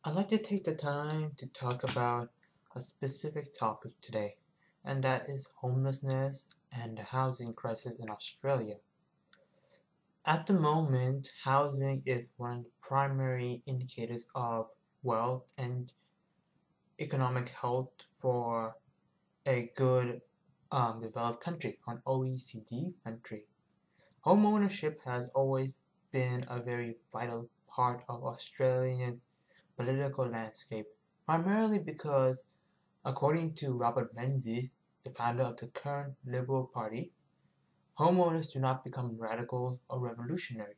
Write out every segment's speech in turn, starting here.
I'd like to take the time to talk about a specific topic today, and that is homelessness and the housing crisis in Australia. At the moment, housing is one of the primary indicators of wealth and economic health for a good developed country, an OECD country. Home ownership has always been a very vital part of Australian political landscape, primarily because, according to Robert Menzies, the founder of the current Liberal Party, homeowners do not become radicals or revolutionary.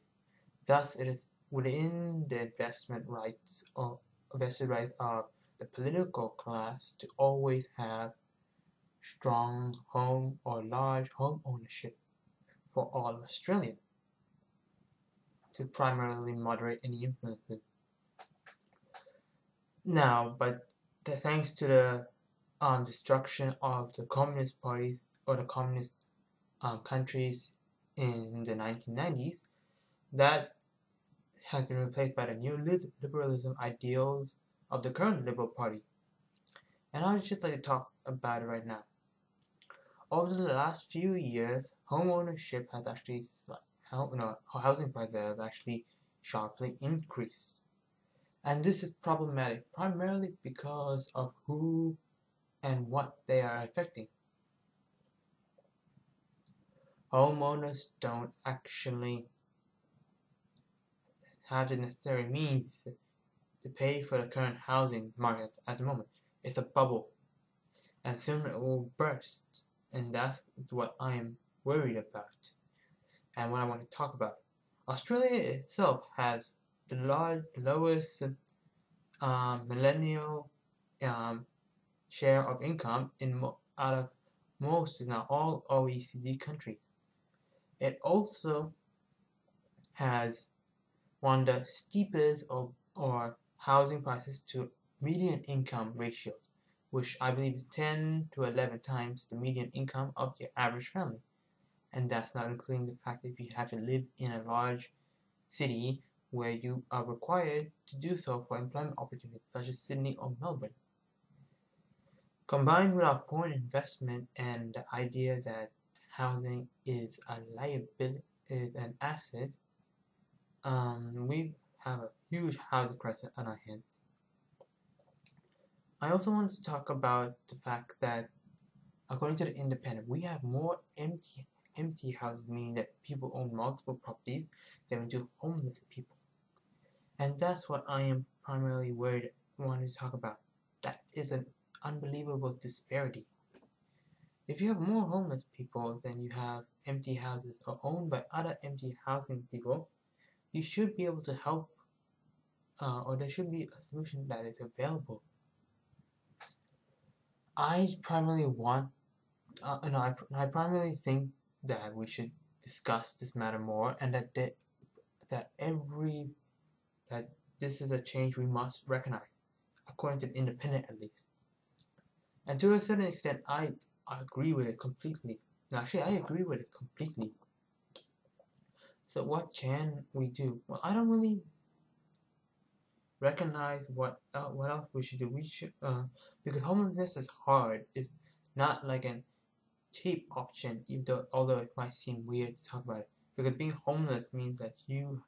Thus, it is within the investment rights or vested rights of the political class to always have strong home or large home ownership for all Australians to primarily moderate any influences. Now, but thanks to the destruction of the communist parties or the communist countries in the 1990s, that has been replaced by the new liberalism ideals of the current Liberal Party. And I would just like to talk about it right now. Over the last few years, home ownership has actually, housing prices have actually sharply increased. And this is problematic primarily because of who and what they are affecting. Homeowners don't actually have the necessary means to pay for the current housing market at the moment. It's a bubble, and soon it will burst, and that's what I am worried about and what I want to talk about. Australia itself has the lowest millennial um, share of income out of most, if not all, OECD countries. It also has one of the steepest or housing prices to median income ratio, which I believe is 10 to 11 times the median income of your average family. And that's not including the fact that if you have to live in a large city where you are required to do so for employment opportunities, such as Sydney or Melbourne. Combined with our foreign investment and the idea that housing is a liability, is an asset, we have a huge housing crisis on our hands. I also want to talk about the fact that, according to the Independent, we have more empty houses, meaning that people own multiple properties, than we do homeless people. And that's what I am primarily wanting to talk about. That is an unbelievable disparity. If you have more homeless people than you have empty houses or owned by other empty housing people, you should be able to help, or there should be a solution that is available. I primarily want, I primarily think that we should discuss this matter more, and that this is a change we must recognize, according to the Independent at least. And to a certain extent, I agree with it completely. No, actually, I agree with it completely. So what can we do? Well, I don't really recognize what else we should do. We should because homelessness is hard. It's not like a cheap option, although it might seem weird to talk about it. Because being homeless means that you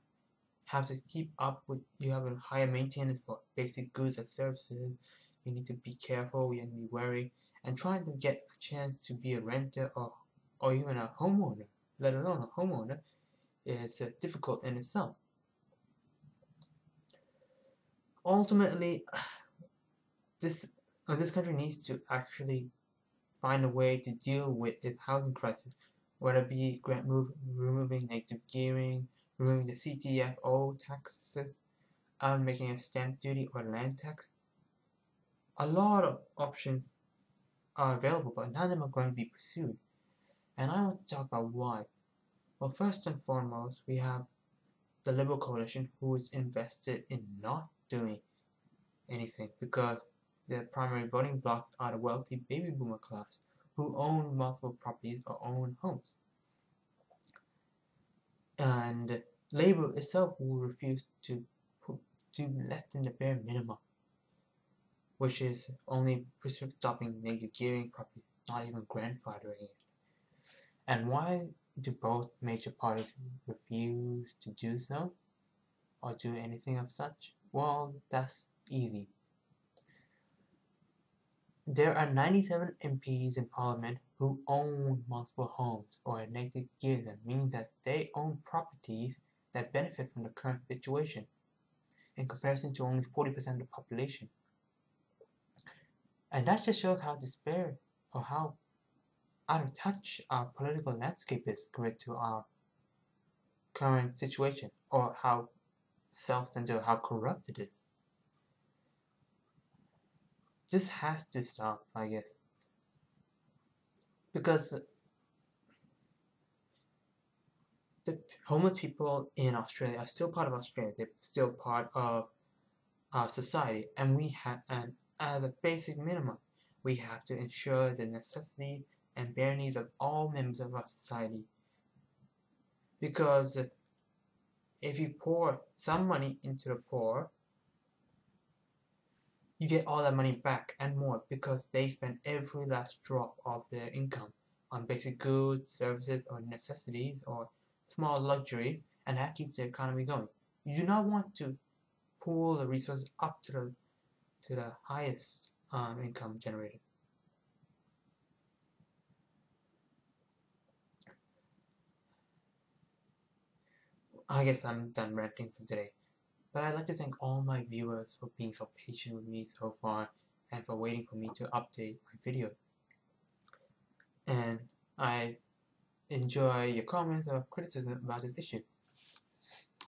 have to keep up with, you have a higher maintenance for basic goods and services. You need to be careful, you need to be wary, and trying to get a chance to be a renter or even a homeowner, let alone a homeowner, is difficult in itself. Ultimately, this country needs to actually find a way to deal with its housing crisis, whether it be removing negative gearing, removing the CTFO taxes, making a stamp duty or land tax. A lot of options are available, but none of them are going to be pursued. And I want to talk about why. Well, first and foremost, we have the Liberal coalition, who is invested in not doing anything because their primary voting blocs are the wealthy baby boomer class who own multiple properties or own homes. And Labour itself will refuse to do less than the bare minimum, which is only stopping negative gearing, probably not even grandfathering it. And why do both major parties refuse to do so, or do anything of such? Well, that's easy. There are 97 MPs in Parliament who own multiple homes or a negative gear them, meaning that they own properties that benefit from the current situation, in comparison to only 40% of the population. And that just shows how despair or how out of touch our political landscape is compared to our current situation, or how self-centered, how corrupt it is. This has to stop, I guess, because the homeless people in Australia are still part of Australia. They're still part of our society, and as a basic minimum, we have to ensure the necessity and bare needs of all members of our society. Because if you pour some money into the poor, you get all that money back and more, because they spend every last drop of their income on basic goods, services, or necessities, or small luxuries, and that keeps the economy going. You do not want to pool the resources up to the highest income generator. I guess I'm done ranting for today. But I'd like to thank all my viewers for being so patient with me so far, and for waiting for me to update my video. And I enjoy your comments or criticism about this issue.